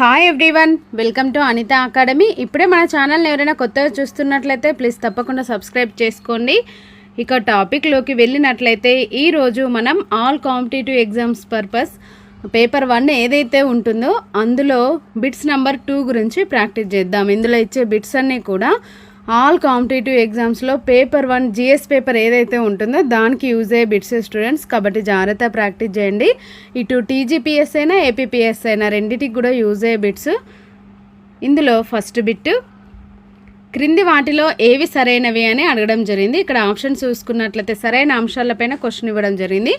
Hi everyone, welcome to Anita academy. ఇప్పుడే మన ఛానల్ని ఎవరైనా కొత్తగా చూస్తున్నట్లయితే ప్లీజ్ తప్పకుండా సబ్స్క్రైబ్ చేసుకోండి. ఇక టాపిక్లోకి వెళ్ళినట్లయితే ఈరోజు మనం all competitive exams purpose paper 1 ఏదైతే ఉంటుందో అందులో బిట్స్ నెంబర్ 2 గురించి ప్రాక్టీస్ చేద్దాం. ఇందులో ఇచ్చే బిట్స్ అన్నీ కూడా ఆల్ కాంపిటేటివ్ ఎగ్జామ్స్లో పేపర్ 1 జిఎస్ పేపర్ ఏదైతే ఉంటుందో దానికి యూజ్ అయ్యే బిట్స్ స్టూడెంట్స్, కాబట్టి జాగ్రత్త ప్రాక్టీస్ చేయండి. ఇటు టీజీపీఎస్ అయినా ఏపీపీఎస్ అయినా రెండింటికి కూడా యూజ్ అయ్యే బిట్స్. ఇందులో ఫస్ట్ బిట్, క్రింది వాటిలో ఏవి సరైనవి అని అడగడం జరిగింది. ఇక్కడ ఆప్షన్స్ చూసుకున్నట్లయితే సరైన అంశాలపైన క్వశ్చన్ ఇవ్వడం జరిగింది.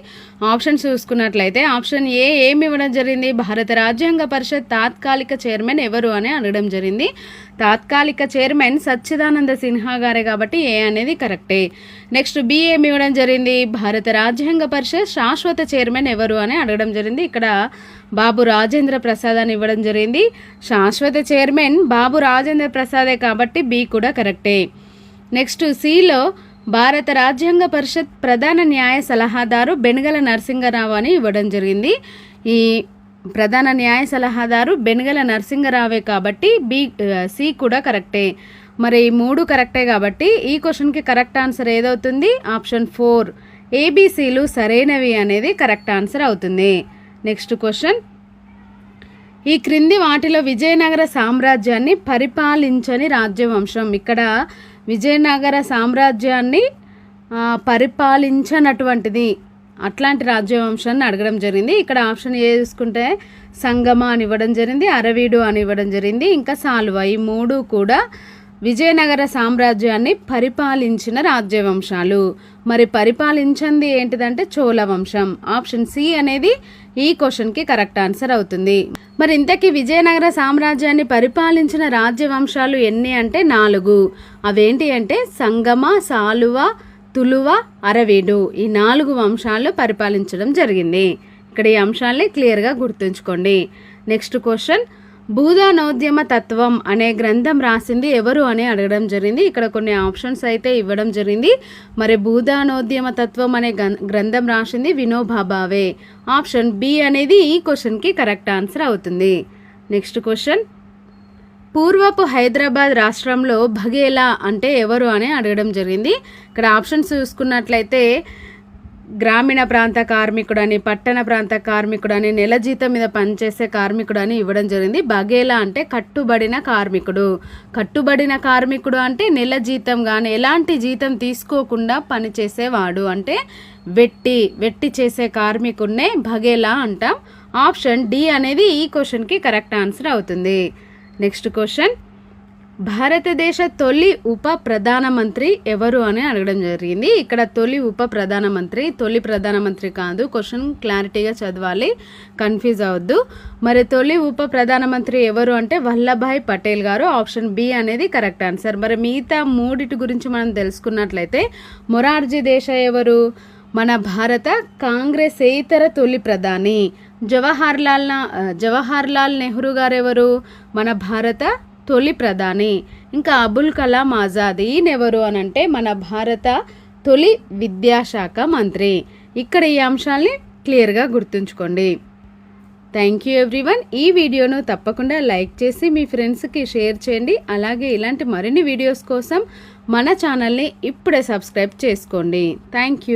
ఆప్షన్స్ చూసుకున్నట్లయితే ఆప్షన్ ఏ ఏమి ఇవ్వడం జరిగింది, భారత రాజ్యాంగ పరిషత్ తాత్కాలిక చైర్మన్ ఎవరు అని అడగడం జరిగింది. తాత్కాలిక చైర్మన్ సచ్చిదానంద సిన్హా గారే, కాబట్టి ఏ అనేది కరెక్టే. నెక్స్ట్ బి ఏమి ఇవ్వడం జరిగింది, భారత రాజ్యాంగ పరిషత్ శాశ్వత చైర్మన్ ఎవరు అని అడగడం జరిగింది. ఇక్కడ బాబు రాజేంద్ర ప్రసాద్ అని ఇవ్వడం జరిగింది. శాశ్వత చైర్మన్ బాబు రాజేంద్ర ప్రసాదే, కాబట్టి బి కూడా కరెక్టే. నెక్స్ట్ సిలో భారత రాజ్యాంగ పరిషత్ ప్రధాన న్యాయ సలహాదారు బెనగల నరసింగరావు అని ఇవ్వడం జరిగింది. ఈ ప్రధాన న్యాయ సలహాదారు బెనగల నరసింగరావే, కాబట్టి సి కూడా కరెక్టే. మరి 3 కరెక్టే, కాబట్టి ఈ క్వశ్చన్కి కరెక్ట్ ఆన్సర్ ఏదవుతుంది, ఆప్షన్ 4 ఏబిసిలు సరైనవి అనేది కరెక్ట్ ఆన్సర్ అవుతుంది. నెక్స్ట్ క్వశ్చన్, ఈ క్రింది వాటిలో విజయనగర సామ్రాజ్యాన్ని పరిపాలించని రాజ్యవంశం. ఇక్కడ విజయనగర సామ్రాజ్యాన్ని పరిపాలించనటువంటిది అట్లాంటి రాజ్యవంశాన్ని అడగడం జరిగింది. ఇక్కడ ఆప్షన్ ఏ చూసుకుంటే సంగమ అని ఇవ్వడం జరిగింది, అరవీడు అని ఇవ్వడం జరిగింది, ఇంకా సాల్వ. ఈ 3 కూడా విజయనగర సామ్రాజ్యాన్ని పరిపాలించిన రాజ్యవంశాలు. మరి పరిపాలించింది ఏంటిదంటే చోళ వంశం. ఆప్షన్ సి అనేది ఈ క్వశ్చన్కి కరెక్ట్ ఆన్సర్ అవుతుంది. మరి ఇంతకీ విజయనగర సామ్రాజ్యాన్ని పరిపాలించిన రాజ్యవంశాలు ఎన్ని అంటే 4. అవేంటి అంటే సంగమ, సాలువ, తులువ, అరవీడు. ఈ 4 వంశాలు పరిపాలించడం జరిగింది. ఇక్కడ ఈ అంశాలని క్లియర్గా గుర్తుంచుకోండి. నెక్స్ట్ క్వశ్చన్, భూదానోద్యమ తత్వం అనే గ్రంథం రాసింది ఎవరు అని అడగడం జరిగింది. ఇక్కడ కొన్ని ఆప్షన్స్ అయితే ఇవ్వడం జరిగింది. మరి భూదానోద్యమ తత్వం అనే గ్రంథం రాసింది వినోబా భావే. ఆప్షన్ బి అనేది ఈ క్వశ్చన్కి కరెక్ట్ ఆన్సర్ అవుతుంది. నెక్స్ట్ క్వశ్చన్, పూర్వపు హైదరాబాద్ రాష్ట్రంలో బఘేలా అంటే ఎవరు అని అడగడం జరిగింది. ఇక్కడ ఆప్షన్స్ చూసుకున్నట్లయితే గ్రామీణ ప్రాంత కార్మికుడని, పట్టణ ప్రాంత కార్మికుడని, నెల జీతం మీద పనిచేసే కార్మికుడని ఇవ్వడం జరిగింది. బఘేలా అంటే కట్టుబడిన కార్మికుడు. కట్టుబడిన కార్మికుడు అంటే నెల జీతం కానీ ఎలాంటి జీతం తీసుకోకుండా పనిచేసేవాడు, అంటే వెట్టి చేసే కార్మికుడినే బఘేలా అంటాం. ఆప్షన్ డి అనేది ఈ క్వశ్చన్కి కరెక్ట్ ఆన్సర్ అవుతుంది. నెక్స్ట్ క్వశ్చన్, భారతదేశ తొలి ఉప ప్రధానమంత్రి ఎవరు అని అడగడం జరిగింది. ఇక్కడ తొలి ఉప ప్రధానమంత్రి, తొలి ప్రధానమంత్రి కాదు. క్వశ్చన్ క్లారిటీగా చదవాలి, కన్ఫ్యూజ్ అవ్వద్దు. మరి తొలి ఉప ప్రధానమంత్రి ఎవరు అంటే వల్లభాయ్ పటేల్ గారు. ఆప్షన్ బి అనేది కరెక్ట్ ఆన్సర్. మరి మిగతా 3 గురించి మనం తెలుసుకున్నట్లయితే మొరార్జీ దేశాయ్ ఎవరు, మన భారత కాంగ్రెసేతర తొలి ప్రధాని. జవహర్లాల్ నెహ్రూ గారు ఎవరు, మన భారత తొలి ప్రధాని. ఇంకా అబుల్ కలాం ఆజాద్, ఈయనెవరు అని అంటే మన భారత తొలి విద్యాశాఖ మంత్రి. ఇక్కడ ఈ అంశాలని క్లియర్గా గుర్తుంచుకోండి. Thank you everyone. ఈ వీడియోను తప్పకుండా లైక్ చేసి మీ ఫ్రెండ్స్కి షేర్ చేయండి. అలాగే ఇలాంటి మరిన్ని వీడియోస్ కోసం మన ఛానల్ని ఇప్పుడే సబ్స్క్రైబ్ చేసుకోండి. Thank you.